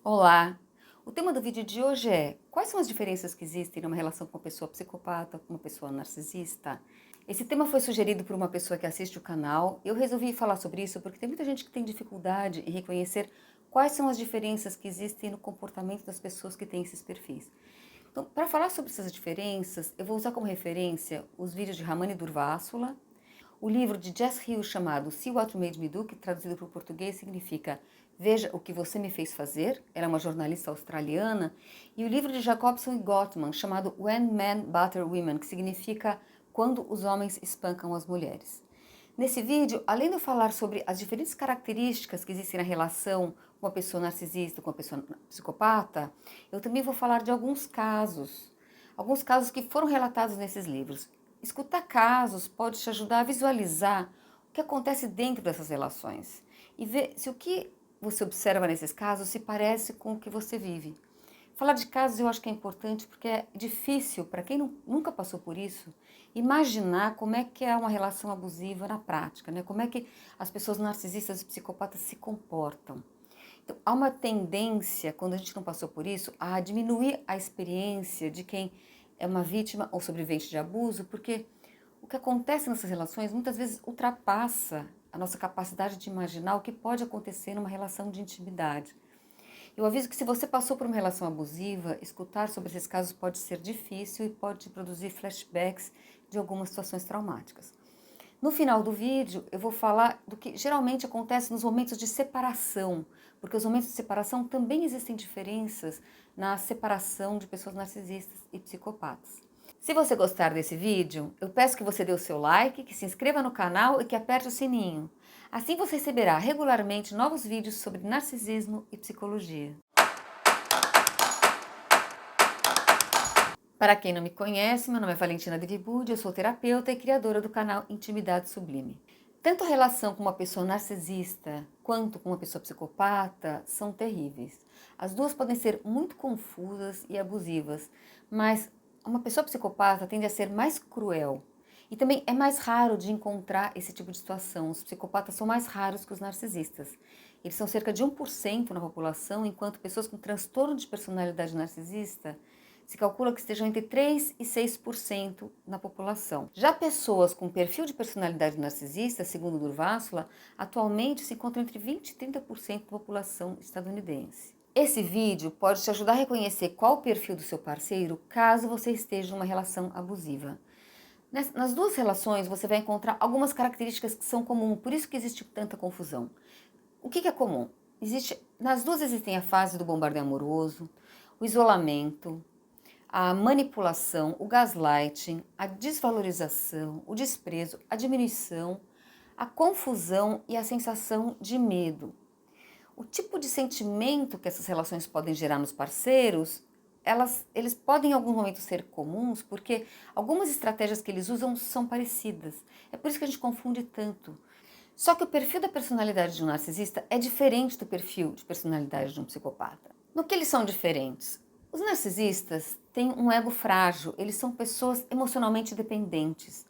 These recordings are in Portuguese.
Olá! O tema do vídeo de hoje é: quais são as diferenças que existem numa relação com uma pessoa psicopata com uma pessoa narcisista? Esse tema foi sugerido por uma pessoa que assiste o canal. Eu resolvi falar sobre isso porque tem muita gente que tem dificuldade em reconhecer quais são as diferenças que existem no comportamento das pessoas que têm esses perfis. Então, para falar sobre essas diferenças, eu vou usar como referência os vídeos de Ramani Durvásula, o livro de Jess Hill chamado See What You Made Me Do, que traduzido para o português significa Veja o que você me fez fazer, ela é uma jornalista australiana, e o livro de Jacobson e Gottman chamado When Men Batter Women, que significa Quando os Homens Espancam as Mulheres. Nesse vídeo, além de eu falar sobre as diferentes características que existem na relação com uma pessoa narcisista, com uma pessoa psicopata, eu também vou falar de alguns casos que foram relatados nesses livros. Escutar casos pode te ajudar a visualizar o que acontece dentro dessas relações e ver se o que você observa nesses casos se parece com o que você vive. Falar de casos eu acho que é importante porque é difícil para quem nunca passou por isso imaginar como é que é uma relação abusiva na prática, né? Como é que as pessoas narcisistas e psicopatas se comportam. Então, há uma tendência, quando a gente não passou por isso, a diminuir a experiência de quem é uma vítima ou sobrevivente de abuso, porque o que acontece nessas relações muitas vezes ultrapassa a nossa capacidade de imaginar o que pode acontecer numa relação de intimidade. Eu aviso que se você passou por uma relação abusiva, escutar sobre esses casos pode ser difícil e pode produzir flashbacks de algumas situações traumáticas. No final do vídeo, eu vou falar do que geralmente acontece nos momentos de separação, porque os momentos de separação também existem diferenças na separação de pessoas narcisistas e psicopatas. Se você gostar desse vídeo, eu peço que você dê o seu like, que se inscreva no canal e que aperte o sininho. Assim você receberá regularmente novos vídeos sobre narcisismo e psicologia. Para quem não me conhece, meu nome é Valentina Devibudi, eu sou terapeuta e criadora do canal Intimidade Sublime. Tanto a relação com uma pessoa narcisista quanto com uma pessoa psicopata são terríveis. As duas podem ser muito confusas e abusivas, mas uma pessoa psicopata tende a ser mais cruel. E também é mais raro de encontrar esse tipo de situação. Os psicopatas são mais raros que os narcisistas. Eles são cerca de 1% na população, enquanto pessoas com transtorno de personalidade narcisista se calcula que estejam entre 3% e 6% na população. Já pessoas com perfil de personalidade narcisista, segundo Durvásula, atualmente se encontram entre 20% e 30% da população estadunidense. Esse vídeo pode te ajudar a reconhecer qual o perfil do seu parceiro caso você esteja numa relação abusiva. Nas duas relações você vai encontrar algumas características que são comuns, por isso que existe tanta confusão. O que é comum? Nas duas existem a fase do bombardeio amoroso, o isolamento, a manipulação, o gaslighting, a desvalorização, o desprezo, a diminuição, a confusão e a sensação de medo. O tipo de sentimento que essas relações podem gerar nos parceiros, eles podem em alguns momentos ser comuns porque algumas estratégias que eles usam são parecidas. É por isso que a gente confunde tanto. Só que o perfil da personalidade de um narcisista é diferente do perfil de personalidade de um psicopata. No que eles são diferentes? Os narcisistas têm um ego frágil, eles são pessoas emocionalmente dependentes.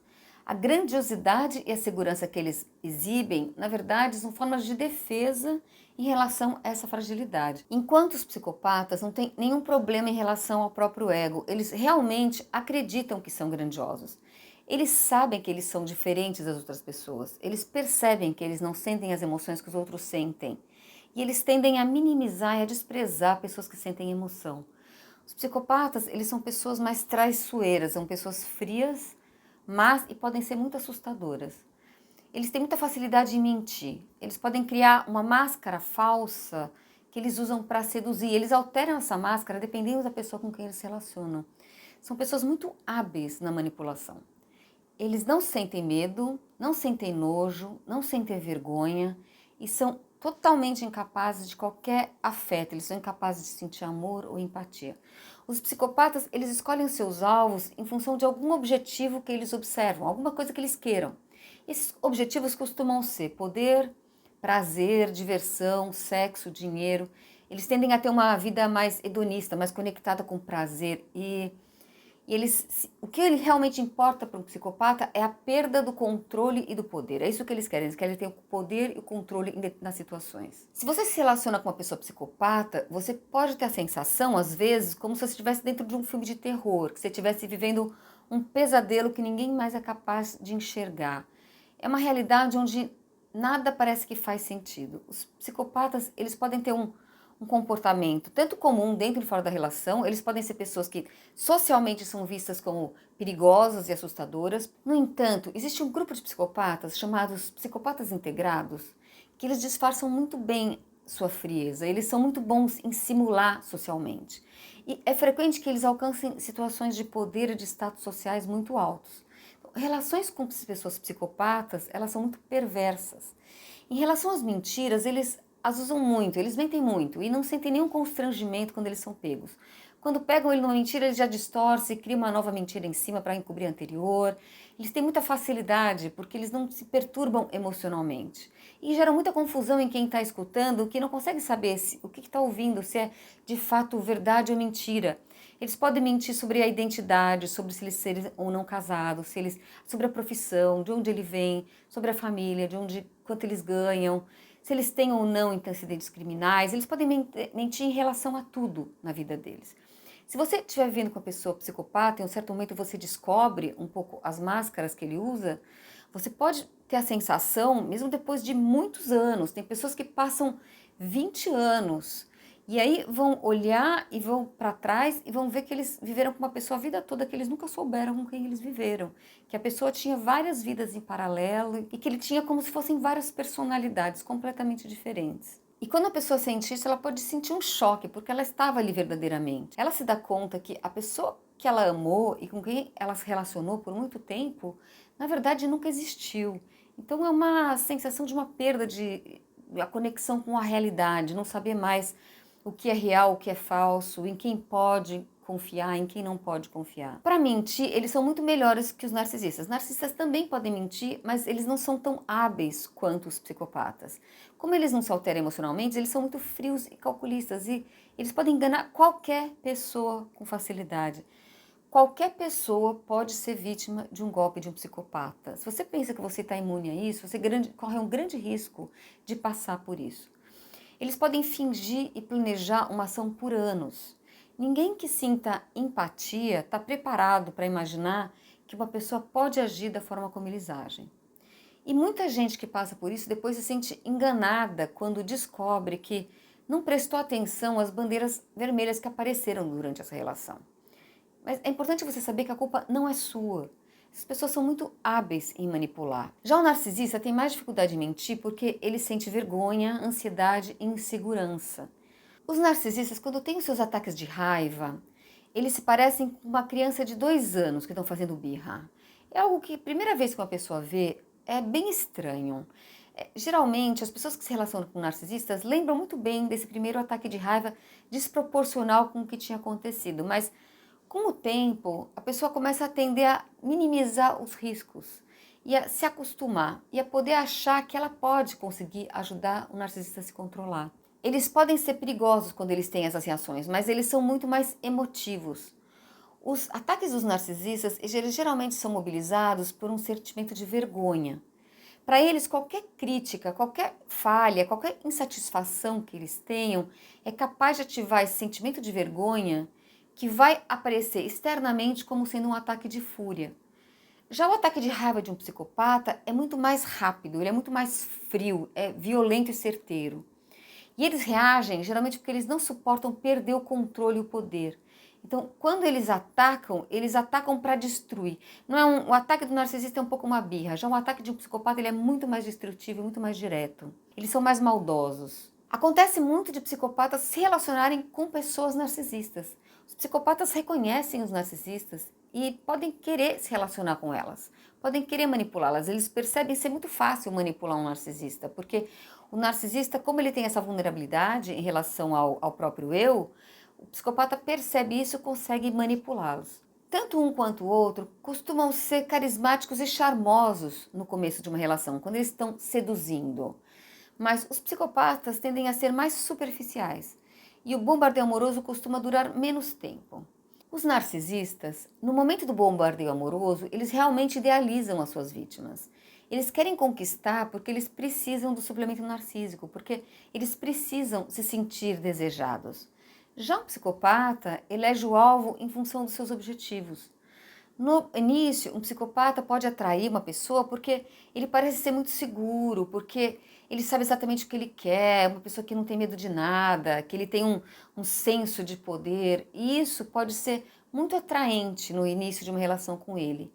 A grandiosidade e a segurança que eles exibem, na verdade, são formas de defesa em relação a essa fragilidade. Enquanto os psicopatas não têm nenhum problema em relação ao próprio ego, eles realmente acreditam que são grandiosos. Eles sabem que eles são diferentes das outras pessoas, eles percebem que eles não sentem as emoções que os outros sentem. E eles tendem a minimizar e a desprezar pessoas que sentem emoção. Os psicopatas, eles são pessoas mais traiçoeiras, são pessoas frias, mas e podem ser muito assustadoras. Eles têm muita facilidade em mentir. Eles podem criar uma máscara falsa que eles usam para seduzir. Eles alteram essa máscara dependendo da pessoa com quem eles se relacionam. São pessoas muito hábeis na manipulação. Eles não sentem medo, não sentem nojo, não sentem vergonha e são totalmente incapazes de qualquer afeto, eles são incapazes de sentir amor ou empatia. Os psicopatas, eles escolhem os seus alvos em função de algum objetivo que eles observam, alguma coisa que eles queiram. Esses objetivos costumam ser poder, prazer, diversão, sexo, dinheiro. Eles tendem a ter uma vida mais hedonista, mais conectada com prazer E o que ele realmente importa para um psicopata é a perda do controle e do poder. É isso que eles querem ter o poder e o controle nas situações. Se você se relaciona com uma pessoa psicopata, você pode ter a sensação, às vezes, como se você estivesse dentro de um filme de terror, que você estivesse vivendo um pesadelo que ninguém mais é capaz de enxergar. É uma realidade onde nada parece que faz sentido. Os psicopatas, eles podem ter um comportamento tanto comum dentro e fora da relação, eles podem ser pessoas que socialmente são vistas como perigosas e assustadoras. No entanto, existe um grupo de psicopatas chamados psicopatas integrados, que eles disfarçam muito bem sua frieza, eles são muito bons em simular socialmente. E é frequente que eles alcancem situações de poder e de status sociais muito altos. Relações com pessoas psicopatas, elas são muito perversas. Em relação às mentiras, eles as usam muito, eles mentem muito e não sentem nenhum constrangimento quando eles são pegos. Quando pegam ele numa mentira, eles já distorcem, criam uma nova mentira em cima para encobrir a anterior. Eles têm muita facilidade porque eles não se perturbam emocionalmente. E geram muita confusão em quem está escutando, que não consegue saber o que está ouvindo, se é de fato verdade ou mentira. Eles podem mentir sobre a identidade, sobre se eles serem ou não casados, sobre a profissão, de onde ele vem, sobre a família, quanto eles ganham, se eles têm ou não antecedentes criminais. Eles podem mentir em relação a tudo na vida deles. Se você estiver vivendo com uma pessoa psicopata, em um certo momento você descobre um pouco as máscaras que ele usa, você pode ter a sensação, mesmo depois de muitos anos, tem pessoas que passam 20 anos e aí vão olhar e vão para trás e vão ver que eles viveram com uma pessoa a vida toda, que eles nunca souberam com quem eles viveram, que a pessoa tinha várias vidas em paralelo e que ele tinha como se fossem várias personalidades completamente diferentes. E quando a pessoa sente isso, ela pode sentir um choque, porque ela estava ali verdadeiramente. Ela se dá conta que a pessoa que ela amou e com quem ela se relacionou por muito tempo, na verdade nunca existiu. Então é uma sensação de uma perda de a conexão com a realidade, não saber mais o que é real, o que é falso, em quem pode confiar, em quem não pode confiar. Para mentir, eles são muito melhores que os narcisistas. Narcisistas também podem mentir, mas eles não são tão hábeis quanto os psicopatas. Como eles não se alteram emocionalmente, eles são muito frios e calculistas e eles podem enganar qualquer pessoa com facilidade. Qualquer pessoa pode ser vítima de um golpe de um psicopata. Se você pensa que você está imune a isso, você corre um grande risco de passar por isso. Eles podem fingir e planejar uma ação por anos. Ninguém que sinta empatia está preparado para imaginar que uma pessoa pode agir da forma como eles agem. E muita gente que passa por isso depois se sente enganada quando descobre que não prestou atenção às bandeiras vermelhas que apareceram durante essa relação. Mas é importante você saber que a culpa não é sua. As pessoas são muito hábeis em manipular. Já o narcisista tem mais dificuldade em mentir porque ele sente vergonha, ansiedade e insegurança. Os narcisistas, quando têm os seus ataques de raiva, eles se parecem com uma criança de 2 anos que estão fazendo birra. É algo que, a primeira vez que uma pessoa vê, é bem estranho. Geralmente, as pessoas que se relacionam com narcisistas lembram muito bem desse primeiro ataque de raiva desproporcional com o que tinha acontecido, mas com o tempo, a pessoa começa a tender a minimizar os riscos e a se acostumar e a poder achar que ela pode conseguir ajudar o narcisista a se controlar. Eles podem ser perigosos quando eles têm essas reações, mas eles são muito mais emotivos. Os ataques dos narcisistas, eles geralmente são mobilizados por um sentimento de vergonha. Para eles, qualquer crítica, qualquer falha, qualquer insatisfação que eles tenham é capaz de ativar esse sentimento de vergonha que vai aparecer externamente como sendo um ataque de fúria. Já o ataque de raiva de um psicopata é muito mais rápido, ele é muito mais frio, é violento e certeiro. E eles reagem geralmente porque eles não suportam perder o controle e o poder. Então, quando eles atacam para destruir. Não é o ataque do narcisista é um pouco uma birra. Já o ataque de um psicopata ele é muito mais destrutivo, muito mais direto. Eles são mais maldosos. Acontece muito de psicopatas se relacionarem com pessoas narcisistas. Os psicopatas reconhecem os narcisistas e podem querer se relacionar com elas, podem querer manipulá-las. Eles percebem ser muito fácil manipular um narcisista, porque o narcisista, como ele tem essa vulnerabilidade em relação ao próprio eu, o psicopata percebe isso e consegue manipulá-los. Tanto um quanto o outro costumam ser carismáticos e charmosos no começo de uma relação, quando eles estão seduzindo. Mas os psicopatas tendem a ser mais superficiais e o bombardeio amoroso costuma durar menos tempo. Os narcisistas, no momento do bombardeio amoroso, eles realmente idealizam as suas vítimas. Eles querem conquistar porque eles precisam do suplemento narcísico, porque eles precisam se sentir desejados. Já um psicopata elege o alvo em função dos seus objetivos. No início, um psicopata pode atrair uma pessoa porque ele parece ser muito seguro, porque ele sabe exatamente o que ele quer, uma pessoa que não tem medo de nada, que ele tem um senso de poder. E isso pode ser muito atraente no início de uma relação com ele.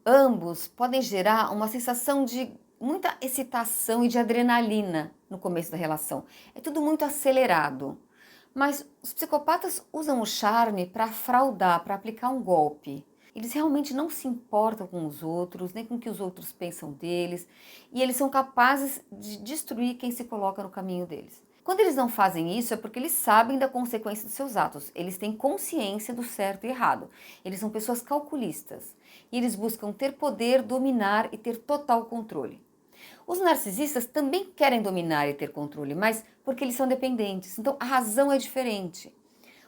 Ambos podem gerar uma sensação de muita excitação e de adrenalina no começo da relação. É tudo muito acelerado. Mas os psicopatas usam o charme para fraudar, para aplicar um golpe. Eles realmente não se importam com os outros, nem com o que os outros pensam deles, e eles são capazes de destruir quem se coloca no caminho deles. Quando eles não fazem isso é porque eles sabem da consequência dos seus atos, eles têm consciência do certo e errado. Eles são pessoas calculistas e eles buscam ter poder, dominar e ter total controle. Os narcisistas também querem dominar e ter controle, mas porque eles são dependentes, então a razão é diferente.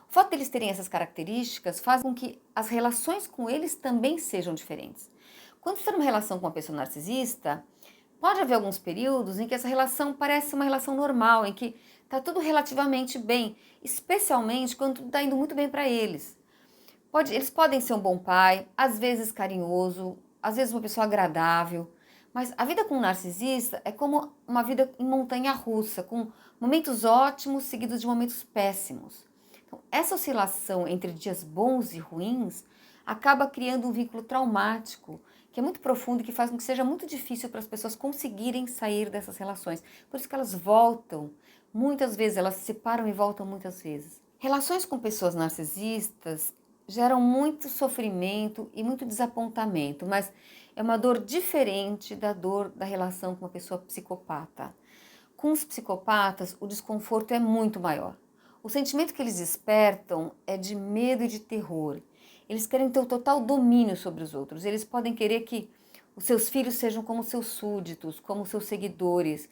O fato deles terem essas características faz com que as relações com eles também sejam diferentes. Quando você está numa relação com uma pessoa narcisista, pode haver alguns períodos em que essa relação parece uma relação normal, em que está tudo relativamente bem, especialmente quando tudo está indo muito bem para eles. Eles podem ser um bom pai, às vezes carinhoso, às vezes uma pessoa agradável, mas a vida com um narcisista é como uma vida em montanha-russa, com momentos ótimos seguidos de momentos péssimos. Então, essa oscilação entre dias bons e ruins acaba criando um vínculo traumático, que é muito profundo e que faz com que seja muito difícil para as pessoas conseguirem sair dessas relações. Por isso que elas voltam, muitas vezes, elas se separam e voltam muitas vezes. Relações com pessoas narcisistas geram muito sofrimento e muito desapontamento, mas é uma dor diferente da dor da relação com uma pessoa psicopata. Com os psicopatas, o desconforto é muito maior. O sentimento que eles despertam é de medo e de terror. Eles querem ter o total domínio sobre os outros. Eles podem querer que os seus filhos sejam como seus súditos, como seus seguidores.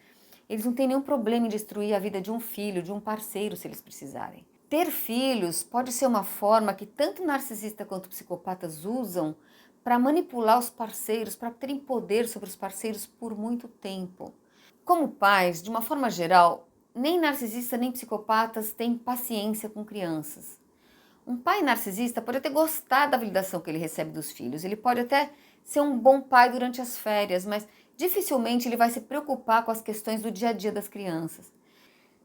Eles não têm nenhum problema em destruir a vida de um filho, de um parceiro, se eles precisarem. Ter filhos pode ser uma forma que tanto narcisista quanto psicopatas usam para manipular os parceiros, para terem poder sobre os parceiros por muito tempo. Como pais, de uma forma geral, nem narcisistas nem psicopatas têm paciência com crianças. Um pai narcisista pode até gostar da validação que ele recebe dos filhos, ele pode até ser um bom pai durante as férias, mas dificilmente ele vai se preocupar com as questões do dia a dia das crianças.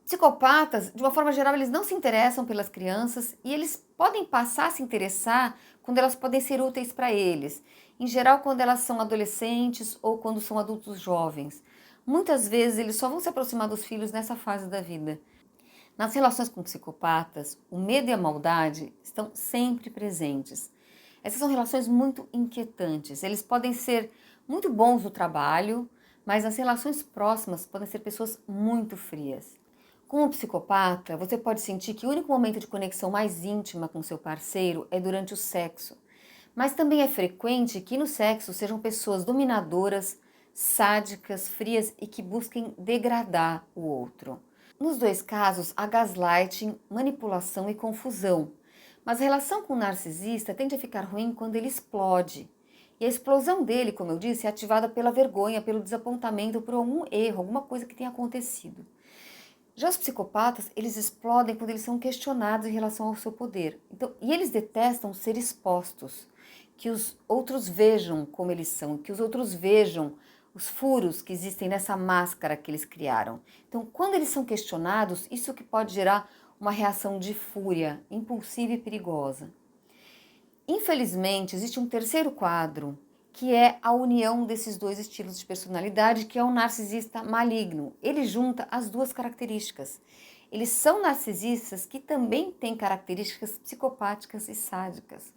Psicopatas, de uma forma geral, eles não se interessam pelas crianças e eles podem passar a se interessar quando elas podem ser úteis para eles. Em geral, quando elas são adolescentes ou quando são adultos jovens. Muitas vezes eles só vão se aproximar dos filhos nessa fase da vida. Nas relações com psicopatas, o medo e a maldade estão sempre presentes. Essas são relações muito inquietantes. Eles podem ser muito bons no trabalho, mas nas relações próximas podem ser pessoas muito frias. Com o psicopata, você pode sentir que o único momento de conexão mais íntima com seu parceiro é durante o sexo. Mas também é frequente que no sexo sejam pessoas dominadoras, sádicas, frias e que busquem degradar o outro. Nos dois casos, há gaslighting, manipulação e confusão. Mas a relação com o narcisista tende a ficar ruim quando ele explode. E a explosão dele, como eu disse, é ativada pela vergonha, pelo desapontamento, por algum erro, alguma coisa que tenha acontecido. Já os psicopatas, eles explodem quando eles são questionados em relação ao seu poder. Então, e eles detestam ser expostos, que os outros vejam como eles são, que os outros vejam os furos que existem nessa máscara que eles criaram. Então, quando eles são questionados, isso que pode gerar uma reação de fúria, impulsiva e perigosa. Infelizmente, existe um terceiro quadro, que é a união desses dois estilos de personalidade, que é o narcisista maligno. Ele junta as duas características. Eles são narcisistas que também têm características psicopáticas e sádicas.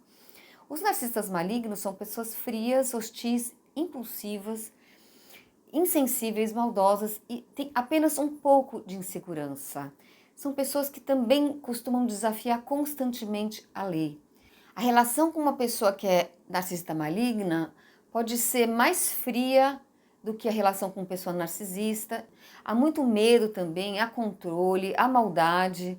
Os narcisistas malignos são pessoas frias, hostis, impulsivas, insensíveis, maldosas e têm apenas um pouco de insegurança. São pessoas que também costumam desafiar constantemente a lei. A relação com uma pessoa que é narcisista maligna pode ser mais fria do que a relação com uma pessoa narcisista. Há muito medo também, há controle, há maldade,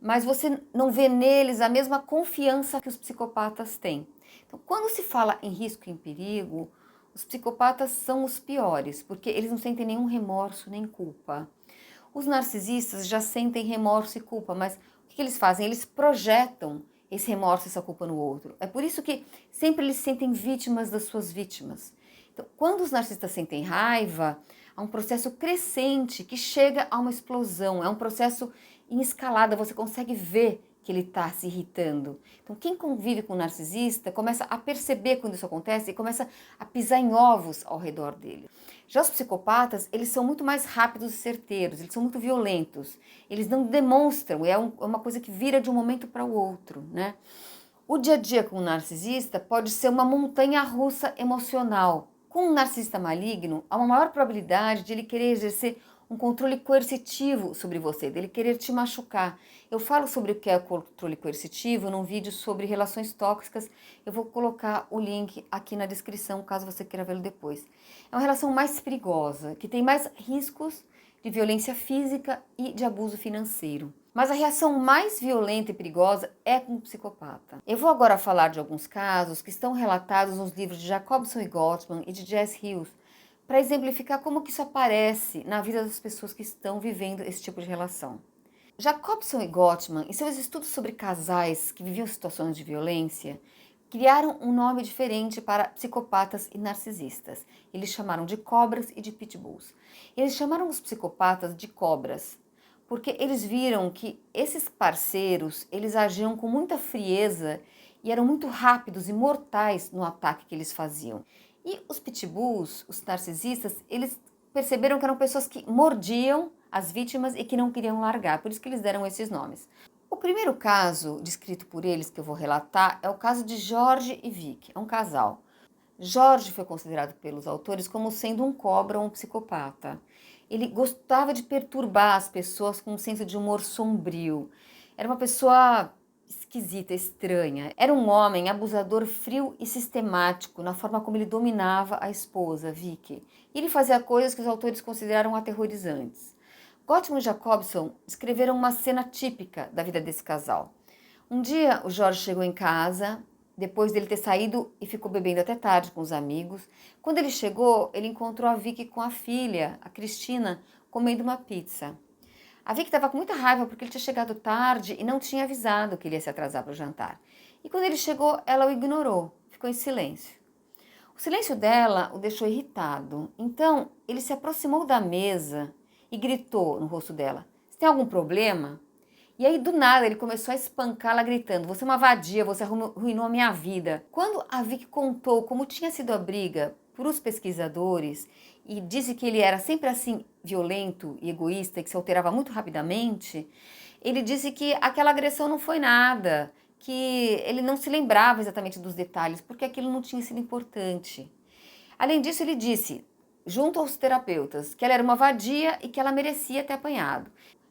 mas você não vê neles a mesma confiança que os psicopatas têm. Então, quando se fala em risco e em perigo, os psicopatas são os piores, porque eles não sentem nenhum remorso nem culpa. Os narcisistas já sentem remorso e culpa, mas o que eles fazem? Eles projetam esse remorso e essa culpa no outro. É por isso que sempre eles se sentem vítimas das suas vítimas. Então, quando os narcisistas sentem raiva, há um processo crescente que chega a uma explosão, é um processo em escalada, você consegue ver que ele está se irritando. Então, quem convive com um narcisista começa a perceber quando isso acontece e começa a pisar em ovos ao redor dele. Já os psicopatas, eles são muito mais rápidos e certeiros, eles são muito violentos, eles não demonstram, é uma coisa que vira de um momento para o outro, né? O dia a dia com um narcisista pode ser uma montanha-russa emocional. Com um narcisista maligno, há uma maior probabilidade de ele querer exercer um controle coercitivo sobre você, dele querer te machucar. Eu falo sobre o que é o controle coercitivo num vídeo sobre relações tóxicas. Eu vou colocar o link aqui na descrição, caso você queira vê-lo depois. É uma relação mais perigosa, que tem mais riscos de violência física e de abuso financeiro. Mas a reação mais violenta e perigosa é com o psicopata. Eu vou agora falar de alguns casos que estão relatados nos livros de Jacobson e Gottman e de Jess Hills, para exemplificar como que isso aparece na vida das pessoas que estão vivendo esse tipo de relação. Jacobson e Gottman, em seus estudos sobre casais que viviam situações de violência, criaram um nome diferente para psicopatas e narcisistas. Eles chamaram de cobras e de pitbulls. Eles chamaram os psicopatas de cobras, porque eles viram que esses parceiros, eles agiam com muita frieza e eram muito rápidos e mortais no ataque que eles faziam. E os pitbulls, os narcisistas, eles perceberam que eram pessoas que mordiam as vítimas e que não queriam largar, por isso que eles deram esses nomes. O primeiro caso descrito por eles que eu vou relatar é o caso de Jorge e Vicky, é um casal. Jorge foi considerado pelos autores como sendo um cobra ou um psicopata. Ele gostava de perturbar as pessoas com um senso de humor sombrio. Era uma pessoa esquisita, estranha. Era um homem abusador frio e sistemático na forma como ele dominava a esposa, Vicky. E ele fazia coisas que os autores consideraram aterrorizantes. Gottman e Jacobson descreveram uma cena típica da vida desse casal. Um dia, o Jorge chegou em casa, depois dele ter saído e ficou bebendo até tarde com os amigos. Quando ele chegou, ele encontrou a Vicky com a filha, a Cristina, comendo uma pizza. A Vicky estava com muita raiva porque ele tinha chegado tarde e não tinha avisado que ele ia se atrasar para o jantar. E quando ele chegou, ela o ignorou, ficou em silêncio. O silêncio dela o deixou irritado. Então, ele se aproximou da mesa e gritou no rosto dela: "Você tem algum problema?" E aí, do nada, ele começou a espancá-la gritando: "Você é uma vadia, você arruinou a minha vida." Quando a Vicky contou como tinha sido a briga para os pesquisadores e disse que ele era sempre assim violento e egoísta e que se alterava muito rapidamente, ele disse que aquela agressão não foi nada, que ele não se lembrava exatamente dos detalhes, porque aquilo não tinha sido importante. Além disso, ele disse, junto aos terapeutas, que ela era uma vadia e que ela merecia ter apanhado.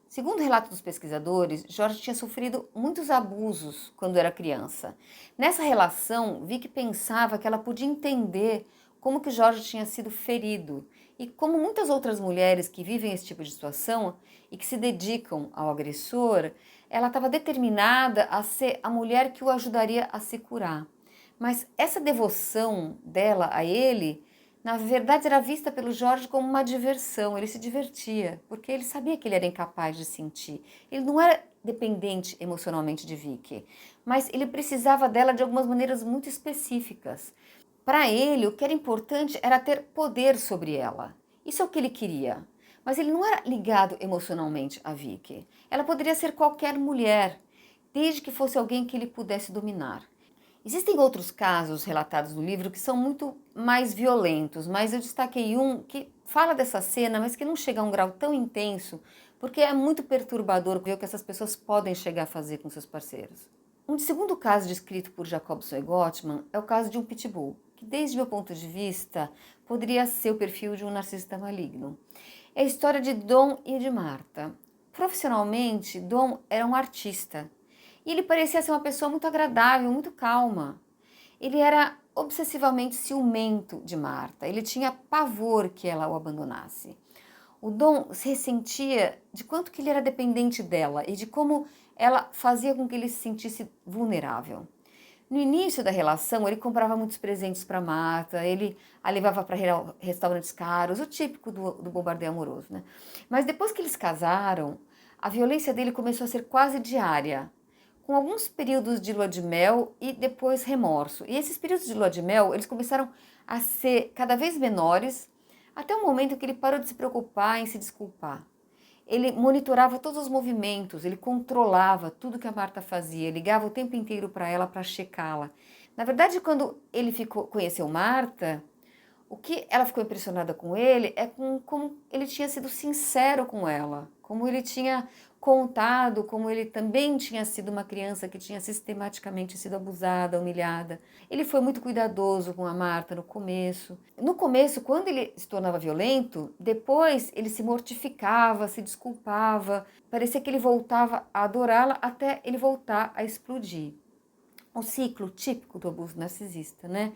Segundo o relato dos pesquisadores, Jorge tinha sofrido muitos abusos quando era criança. Nessa relação, Vicky pensava que ela podia entender como que Jorge tinha sido ferido e como muitas outras mulheres que vivem esse tipo de situação e que se dedicam ao agressor, ela estava determinada a ser a mulher que o ajudaria a se curar. Mas essa devoção dela a ele, na verdade, era vista pelo Jorge como uma diversão. Ele se divertia, porque ele sabia que ele era incapaz de sentir. Ele não era dependente emocionalmente de Vicky, mas ele precisava dela de algumas maneiras muito específicas. Para ele, o que era importante era ter poder sobre ela. Isso é o que ele queria. Mas ele não era ligado emocionalmente a Vicky. Ela poderia ser qualquer mulher, desde que fosse alguém que ele pudesse dominar. Existem outros casos relatados no livro que são muito mais violentos, mas eu destaquei um que fala dessa cena, mas que não chega a um grau tão intenso, porque é muito perturbador ver o que essas pessoas podem chegar a fazer com seus parceiros. Um segundo caso descrito por Jacobson e Gottman é o caso de um pitbull, que desde meu ponto de vista poderia ser o perfil de um narcisista maligno. É a história de Dom e de Marta. Profissionalmente, Dom era um artista. E ele parecia ser uma pessoa muito agradável, muito calma. Ele era obsessivamente ciumento de Marta. Ele tinha pavor que ela o abandonasse. O Dom se ressentia de quanto que ele era dependente dela e de como ela fazia com que ele se sentisse vulnerável. No início da relação, ele comprava muitos presentes para Marta, ele a levava para restaurantes caros, o típico do bombardeio amoroso, né? Mas depois que eles casaram, a violência dele começou a ser quase diária, com alguns períodos de lua de mel e depois remorso. E esses períodos de lua de mel, eles começaram a ser cada vez menores, até o momento que ele parou de se preocupar em se desculpar. Ele monitorava todos os movimentos, ele controlava tudo que a Marta fazia, ligava o tempo inteiro para ela para checá-la. Na verdade, quando ele conheceu Marta, o que ela ficou impressionada com ele é com como ele tinha sido sincero com ela, como ele tinha contado, como ele também tinha sido uma criança que tinha sistematicamente sido abusada, humilhada. Ele foi muito cuidadoso com a Marta no começo. No começo, quando ele se tornava violento, depois ele se mortificava, se desculpava, parecia que ele voltava a adorá-la até ele voltar a explodir. Um ciclo típico do abuso narcisista, né?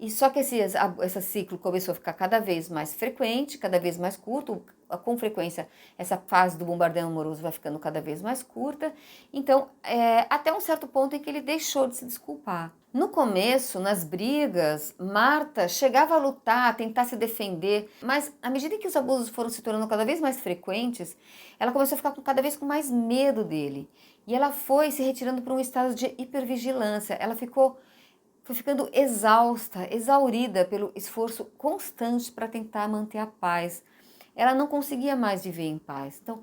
E só que esse ciclo começou a ficar cada vez mais frequente, cada vez mais curto, com frequência essa fase do bombardeio amoroso vai ficando cada vez mais curta, então até um certo ponto em que ele deixou de se desculpar. No começo, nas brigas, Marta chegava a lutar, a tentar se defender, mas à medida que os abusos foram se tornando cada vez mais frequentes, ela começou a ficar cada vez com mais medo dele. E ela foi se retirando para um estado de hipervigilância. Ela foi ficando exausta, exaurida pelo esforço constante para tentar manter a paz. Ela não conseguia mais viver em paz. Então,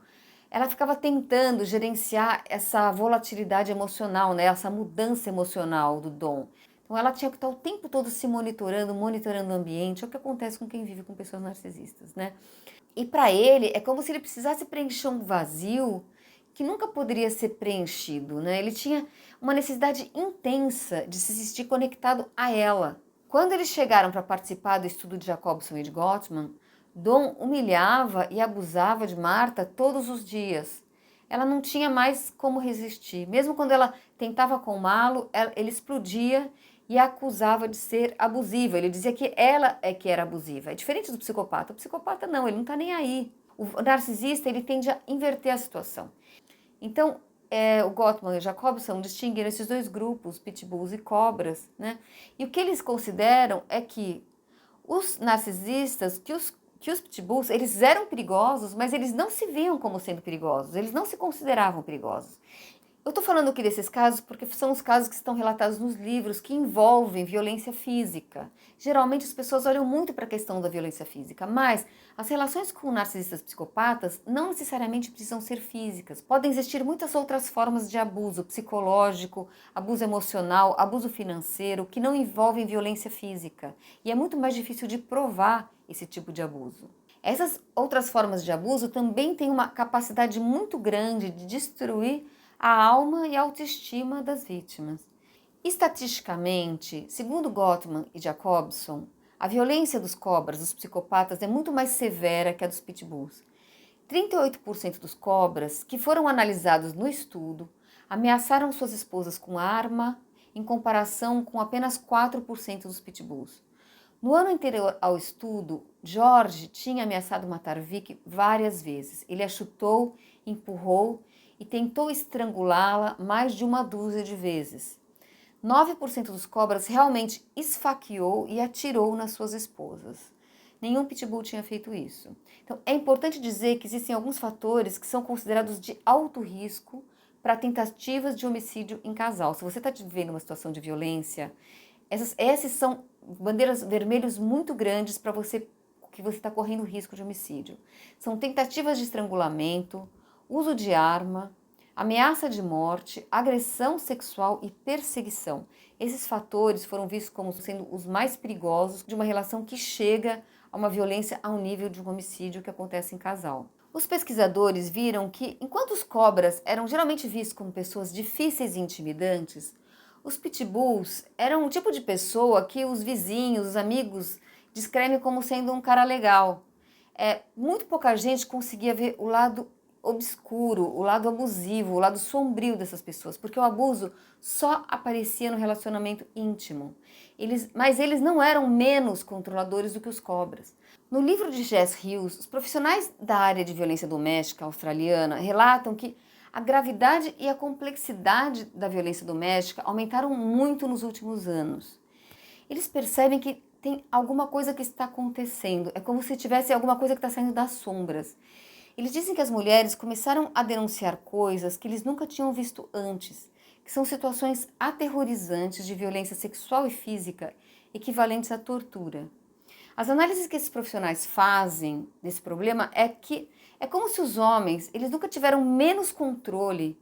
ela ficava tentando gerenciar essa volatilidade emocional, né? Essa mudança emocional do Dom. Então, ela tinha que estar o tempo todo se monitorando o ambiente. É o que acontece com quem vive com pessoas narcisistas, né? E para ele, é como se ele precisasse preencher um vazio que nunca poderia ser preenchido, né? Ele tinha uma necessidade intensa de se sentir conectado a ela. Quando eles chegaram para participar do estudo de Jacobson e de Gottman, Dom humilhava e abusava de Marta todos os dias. Ela não tinha mais como resistir. Mesmo quando ela tentava acalmá-lo, ele explodia e a acusava de ser abusiva. Ele dizia que ela é que era abusiva. É diferente do psicopata. O psicopata não, ele não está nem aí. O narcisista, ele tende a inverter a situação. Então, o Gottman e o Jacobson distinguiram esses dois grupos, pitbulls e cobras, né? E o que eles consideram é que os narcisistas, que os pitbulls, eles eram perigosos, mas eles não se viam como sendo perigosos, eles não se consideravam perigosos. Eu estou falando aqui desses casos porque são os casos que estão relatados nos livros que envolvem violência física. Geralmente as pessoas olham muito para a questão da violência física, mas as relações com narcisistas psicopatas não necessariamente precisam ser físicas. Podem existir muitas outras formas de abuso psicológico, abuso emocional, abuso financeiro, que não envolvem violência física. E é muito mais difícil de provar esse tipo de abuso. Essas outras formas de abuso também têm uma capacidade muito grande de destruir a alma e a autoestima das vítimas. Estatisticamente, segundo Gottman e Jacobson, a violência dos cobras, dos psicopatas, é muito mais severa que a dos pitbulls. 38% dos cobras que foram analisados no estudo ameaçaram suas esposas com arma, em comparação com apenas 4% dos pitbulls. No ano anterior ao estudo, George tinha ameaçado matar Vicky várias vezes. Ele a chutou, empurrou e tentou estrangulá-la mais de uma dúzia de vezes. 9% dos cobras realmente esfaqueou e atirou nas suas esposas. Nenhum pitbull tinha feito isso. Então, é importante dizer que existem alguns fatores que são considerados de alto risco para tentativas de homicídio em casal. Se você está vivendo uma situação de violência, essas são bandeiras vermelhas muito grandes para você, que você está correndo risco de homicídio. São tentativas de estrangulamento, uso de arma, ameaça de morte, agressão sexual e perseguição. Esses fatores foram vistos como sendo os mais perigosos de uma relação que chega a uma violência ao nível de um homicídio que acontece em casal. Os pesquisadores viram que, enquanto os cobras eram geralmente vistos como pessoas difíceis e intimidantes, os pitbulls eram um tipo de pessoa que os vizinhos, os amigos, descrevem como sendo um cara legal. Muito pouca gente conseguia ver o lado obscuro, o lado abusivo, o lado sombrio dessas pessoas, porque o abuso só aparecia no relacionamento íntimo. Mas eles não eram menos controladores do que os cobras. No livro de Jess Hughes, os profissionais da área de violência doméstica australiana relatam que A gravidade e a complexidade da violência doméstica aumentaram muito nos últimos anos. Eles percebem que tem alguma coisa que está acontecendo, é como se tivesse alguma coisa que está saindo das sombras. Eles dizem que as mulheres começaram a denunciar coisas que eles nunca tinham visto antes, que são situações aterrorizantes de violência sexual e física equivalentes à tortura. As análises que esses profissionais fazem desse problema é que é como se os homens, eles nunca tiveram menos controle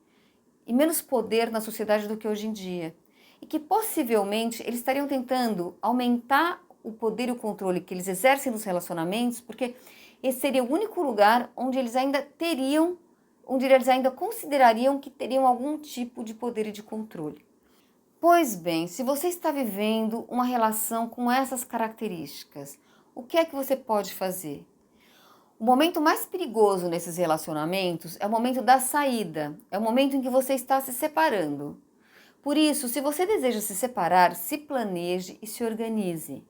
e menos poder na sociedade do que hoje em dia. E que possivelmente eles estariam tentando aumentar o poder e o controle que eles exercem nos relacionamentos, porque esse seria o único lugar onde eles ainda considerariam que teriam algum tipo de poder e de controle. Pois bem, se você está vivendo uma relação com essas características, o que é que você pode fazer? O momento mais perigoso nesses relacionamentos é o momento da saída, é o momento em que você está se separando. Por isso, se você deseja se separar, se planeje e se organize.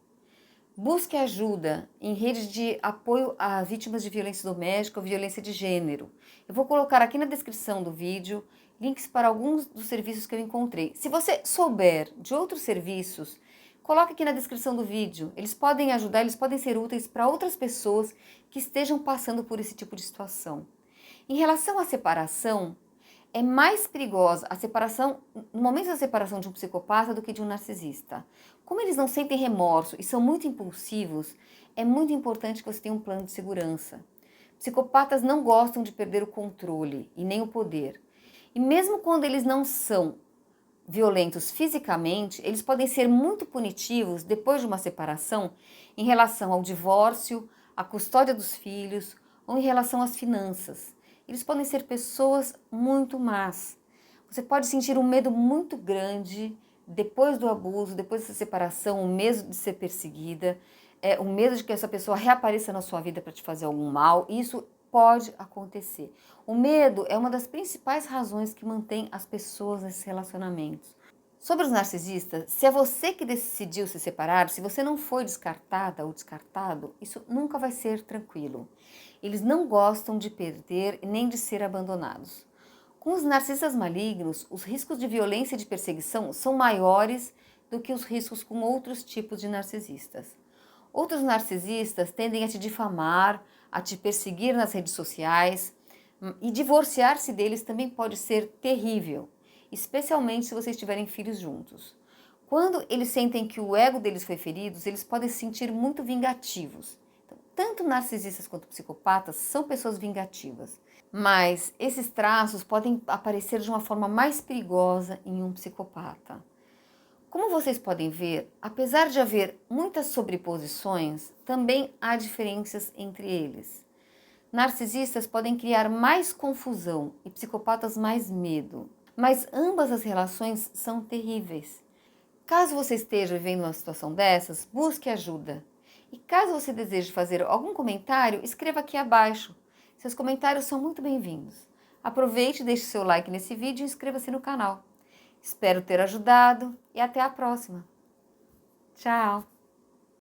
Busque ajuda em redes de apoio a vítimas de violência doméstica ou violência de gênero. Eu vou colocar aqui na descrição do vídeo links para alguns dos serviços que eu encontrei. Se você souber de outros serviços, coloque aqui na descrição do vídeo. Eles podem ajudar, eles podem ser úteis para outras pessoas que estejam passando por esse tipo de situação. Em relação à separação, é mais perigosa a separação, no momento da separação de um psicopata do que de um narcisista. Como eles não sentem remorso e são muito impulsivos, é muito importante que você tenha um plano de segurança. Psicopatas não gostam de perder o controle e nem o poder. E mesmo quando eles não são violentos fisicamente, eles podem ser muito punitivos depois de uma separação em relação ao divórcio, à custódia dos filhos ou em relação às finanças. Eles podem ser pessoas muito más. Você pode sentir um medo muito grande depois do abuso, depois dessa separação, o medo de ser perseguida, o medo de que essa pessoa reapareça na sua vida para te fazer algum mal. Isso pode acontecer. O medo é uma das principais razões que mantém as pessoas nesses relacionamentos. Sobre os narcisistas, se é você que decidiu se separar, se você não foi descartada ou descartado, isso nunca vai ser tranquilo. Eles não gostam de perder nem de ser abandonados. Com os narcisistas malignos, os riscos de violência e de perseguição são maiores do que os riscos com outros tipos de narcisistas. Outros narcisistas tendem a te difamar, a te perseguir nas redes sociais, e divorciar-se deles também pode ser terrível, especialmente se vocês tiverem filhos juntos. Quando eles sentem que o ego deles foi ferido, eles podem se sentir muito vingativos. Então, tanto narcisistas quanto psicopatas são pessoas vingativas, mas esses traços podem aparecer de uma forma mais perigosa em um psicopata. Como vocês podem ver, apesar de haver muitas sobreposições, também há diferenças entre eles. Narcisistas podem criar mais confusão e psicopatas mais medo, mas ambas as relações são terríveis. Caso você esteja vivendo uma situação dessas, busque ajuda. E caso você deseje fazer algum comentário, escreva aqui abaixo. Seus comentários são muito bem-vindos. Aproveite, deixe seu like nesse vídeo e inscreva-se no canal. Espero ter ajudado e até a próxima. Tchau!